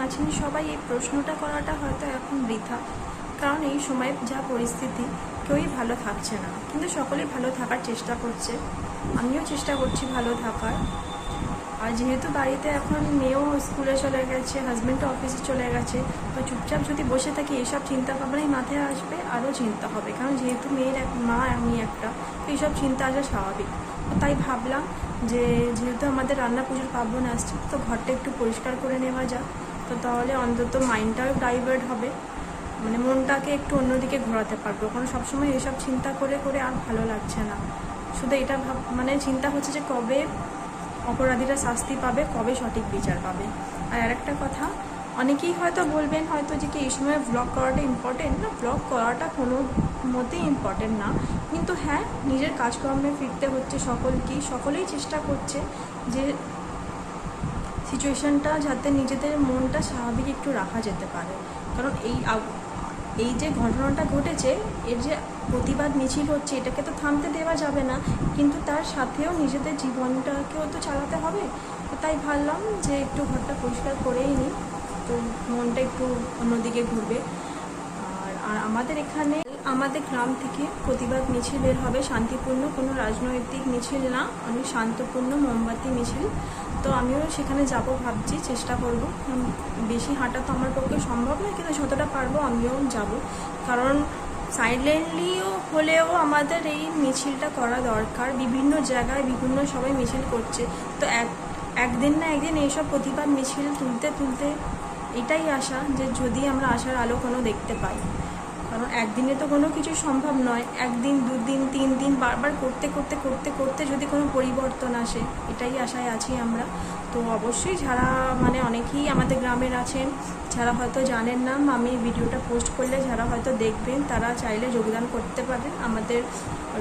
আছেন সবাই এই প্রশ্নটা করাটা হয়তো এখন বৃথা, কারণ এই সময় যা পরিস্থিতি কেউই ভালো থাকছে না, কিন্তু সকলেই ভালো থাকার চেষ্টা করছে। আমিও চেষ্টা করছি ভালো থাকার। আর যেহেতু বাড়িতে এখন মেয়েও স্কুলে চলে গেছে, হাজব্যান্ডও অফিসে চলে গেছে, তো চুপচাপ যদি বসে থাকি এইসব চিন্তা ভাবনাই মাথায় আসবে, আরও চিন্তা হবে, কারণ যেহেতু মেয়ের এক মা আমি একটা, তো এইসব চিন্তা আসা স্বাভাবিক। তো তাই ভাবলাম যে যেহেতু আমাদের রান্না পুজোর পার্বণ আসছে, তো ঘরটা একটু পরিষ্কার করে নেওয়া যাক, তো তাহলে অন্তত মাইন্ডটাও ডাইভার্ট হবে, মানে মনটাকে একটু অন্যদিকে ঘোরাতে পারবো। কারণ সবসময় এসব চিন্তা করে করে আর ভালো লাগছে না, শুধু এটা মানে চিন্তা হচ্ছে যে কবে অপরাধীরা শাস্তি পাবে, কবে সঠিক বিচার পাবে। আর আরেকটা কথা, অনেকেই হয়তো বলবেন হয়তো যে কি এই সময় ব্লগ করাটা ইম্পর্টেন্ট না, ব্লগ করাটা কোনো মতেই ইম্পর্টেন্ট না, কিন্তু হ্যাঁ নিজের কাজকর্মে ফিরতে হচ্ছে সকলেই চেষ্টা করছে যে সিচুয়েশনটা যাতে নিজেদের মনটা স্বাভাবিক একটু রাখা যেতে পারে। কারণ এই যে ঘটনাটা ঘটেছে, এর যে প্রতিবাদ মিছিল হচ্ছে, এটাকে তো থামতে দেওয়া যাবে না, কিন্তু তার সাথেও নিজেদের জীবনটাকেও তো চালাতে হবে। তো তাই ভাবলাম যে একটু ঘরটা পরিষ্কার করেই নিই, তো মনটা একটু অন্যদিকে ঘুরবে। আর আমাদের এখানে আমাদের গ্রাম থেকে প্রতিবাদ মিছিল বের হবে, শান্তিপূর্ণ, কোনো রাজনৈতিক মিছিল না, অনেক শান্তপূর্ণ মোমবাতি মিছিল। তো আমিও সেখানে যাব ভাবছি, চেষ্টা করব। বেশি হাঁটা তো আমার পক্ষে সম্ভব নয়, কিন্তু যতটা পারবো আমিও যাব, কারণ সাইলেন্টলিও হলেও আমাদের এই মিছিলটা করা দরকার। বিভিন্ন জায়গায় বিভিন্ন সবাই মিছিল করছে, তো একদিন না একদিন এইসব প্রতিবাদ মিছিল তুলতে তুলতে এটাই আশা যে যদি আমরা আশার আলো কোনো দেখতে পাই। কারণ একদিনে তো কোনো কিছু সম্ভব নয়, একদিন দুদিন 3 দিন বারবার করতে করতে করতে করতে যদি কোনো পরিবর্তন আসে, এটাই আশায় আছি আমরা। তো অবশ্যই যারা মানে অনেকেই আমাদের গ্রামের আছেন, যারা হয়তো জানেন না, আমি ভিডিওটা পোস্ট করলে যারা হয়তো দেখবেন, তারা চাইলে যোগদান করতে পারেন। আমাদের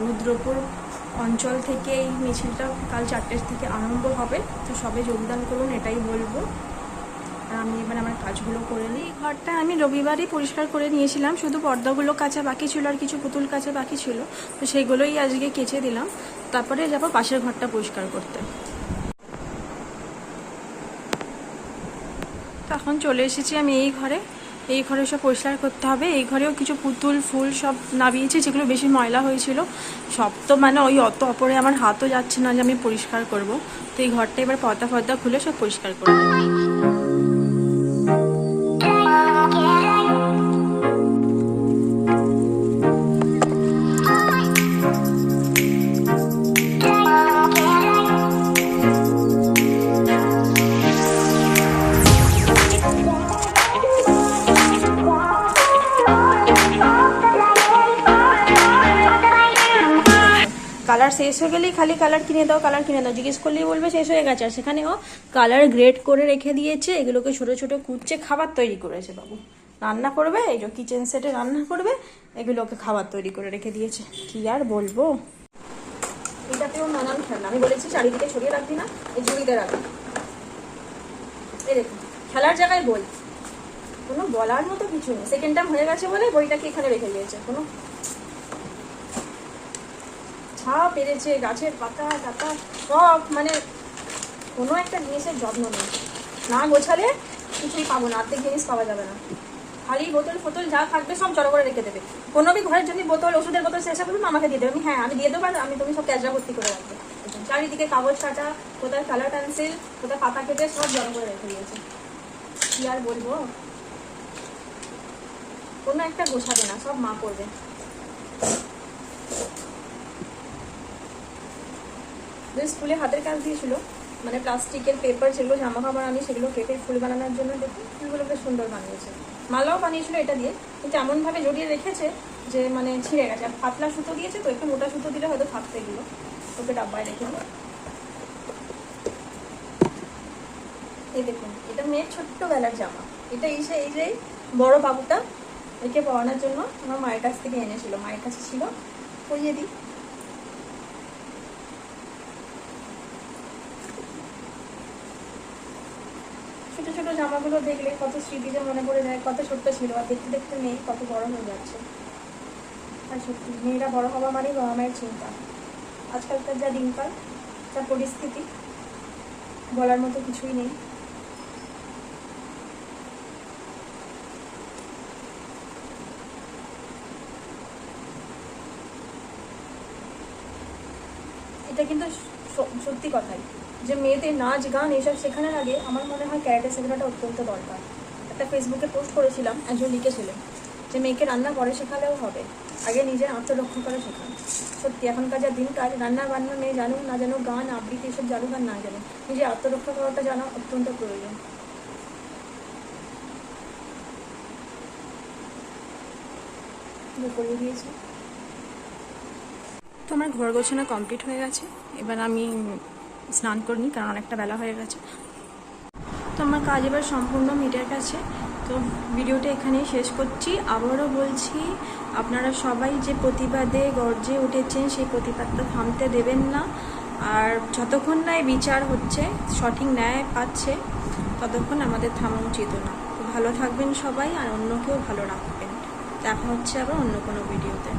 রুদ্রপুর অঞ্চল থেকে এই মিছিলটা কাল 4টে থেকে আরম্ভ হবে, তো সবাই যোগদান করুন, এটাই বলবো। আমি এবার আমার কাজগুলো করে নিই। ঘরটা আমি রবিবারই পরিষ্কার করে নিয়েছিলাম, শুধু পর্দাগুলো কাচা বাকি ছিল আর কিছু পুতুল কাচা বাকি ছিল, তো সেগুলোই আজকে কেচে দিলাম। তারপরে যাবো পাশের ঘরটা পরিষ্কার করতে। তো এখন চলে এসেছি আমি এই ঘরে সব পরিষ্কার করতে হবে। এই ঘরেও কিছু পুতুল ফুল সব নামিয়েছি, যেগুলো বেশি ময়লা হয়েছিল। সব তো মানে ওই অত অপরে আমার হাতও যাচ্ছে না যে আমি পরিষ্কার করব। তো এই ঘরটা এবার পর্দা খুলে সব পরিষ্কার করব। কালার শেষ হয়ে গেলেই খালি কালার কিনে দাও জিজ্ঞেস করলেই বলবে শেষ হয়ে গেছে। আর সেখানে ও কালার গ্রেড করে রেখে দিয়েছে, এগুলোকে ছোট ছোট কুচে খাবার তৈরি করেছে। বাবু রান্না করবে, এই যে কিচেন সেটে রান্না করবে, এগুলোকে খাবার তৈরি করে রেখে দিয়েছে। কি আর বলবো, এটাতেও নানান খেলনা। আমি বলেছি চারিদিকে ছড়িয়ে রাখবি না, এই ঝুড়িতে রাখবি। এই দেখুন খেলার জায়গায় বই, কোনো বলার মতো কিছু নেই। সেকেন্ড টাইম হয়ে গেছে বলে বইটাকে এখানে রেখে দিয়েছে। কোনো ছাপ পেরেছে, গাছের পাতা টাতা সব, মানে কোনো একটা জিনিসের যত্ন নেই। না গোছালে কিছুই পাবো না, অর্ধেক জিনিস পাওয়া যাবে না। খালি বোতল ফোতল যা থাকবে সব জড়ো করে রেখে দেবে। কোনো भी ঘরের যদি বোতল, ওষুধের বোতল শেষ হবে আমাকে দিয়ে দেবে। আমি হ্যাঁ আমি দিয়ে দেবো, আর তুমি সব ক্যাজরা ভর্তি করে রাখবে। চারিদিকে কাগজ কাটা, কোথায় কালার পেন্সিল, কোথায় পাতা কেটে সব জড়ো করে রেখে দিয়েছে। কি আর বলবো, কোনো একটা গোছাবে না, সব মা করবে। স্কুলে হাতের কাজ দিয়েছিল, মানে প্লাস্টিকের পেপার, যেগুলো জামা কাপড় আনি সেগুলো কেটে ফুল বানানোর জন্য। দেখুন ফুলগুলো বেশ সুন্দর বানিয়েছে। মালাও বানিয়েছিল এটা দিয়ে, কিন্তু এমনভাবে জড়িয়ে রেখেছে যে মানে ছিঁড়ে গেছে। আর পাতলা সুতো দিয়েছে, তো একটু মোটা সুতো দিলে হয়তো থাকতে গেলো। ওকে ডাব্বায় রেখে দিল। এই দেখুন এটা মেয়ের ছোট্টবেলার জামা। এটা এই যে বড় বাবুটা, একে পড়ানোর জন্য আমার মায়ের কাছ থেকে এনেছিল, মায়ের কাছে ছিল, পরিয়ে দিই। ছোট ছোট জামাগুলো দেখলে কত স্মৃতি যে মনে পড়ে যায়, কত ছোট্ট ছিল, আর দেখতে দেখতে মেয়ে কত বড় হয়ে যাচ্ছে। আর সত্যি মেয়েরা বড় হওয়া মানেই বাবা মায়ের চিন্তা। আজকালকার যা দিনকাল, যা পরিস্থিতি, বলার মতো কিছুই নেই। এটা কিন্তু সত্যি কথাই, যে মেয়েদের নাচ গান এসব শেখানোর আগে আমার মনে হয় ক্যারাটে শেখানোটা অত্যন্ত দরকার। একটা ফেসবুকে পোস্ট করেছিলাম, একজন লিখেছিলেন যে মেয়েকে রান্না পরে শেখালেও হবে, আগে নিজের আত্মরক্ষা করে শেখান। সত্যি এখনকার যা দিনকাল, রান্না বান্না মেয়ে জানুক না জানুক, গান আবৃত্তি এসব জানুক আর না জানুক, নিজের আত্মরক্ষা করাটা জানা অত্যন্ত প্রয়োজন। করিয়ে দিয়েছি। তো আমার ঘর গোছানো কমপ্লিট হয়ে গেছে, এবার আমি স্নান করিনি কারণ অনেকটা বেলা হয়ে গেছে। তো আমার কাজ এবার সম্পূর্ণ মিটের কাছে। তো ভিডিওটা এখানেই শেষ করছি। আবারও বলছি, আপনারা সবাই যে প্রতিবাদে গর্জে উঠেছেন সেই প্রতিবাদটা থামতে দেবেন না। আর যতক্ষণ না এই বিচার হচ্ছে, সঠিক ন্যায় পাচ্ছে, ততক্ষণ আমাদের থামা উচিত না। তো ভালো থাকবেন সবাই, আর অন্যকেও ভালো রাখবেন। দেখা হচ্ছে আবার অন্য কোনো ভিডিওতে।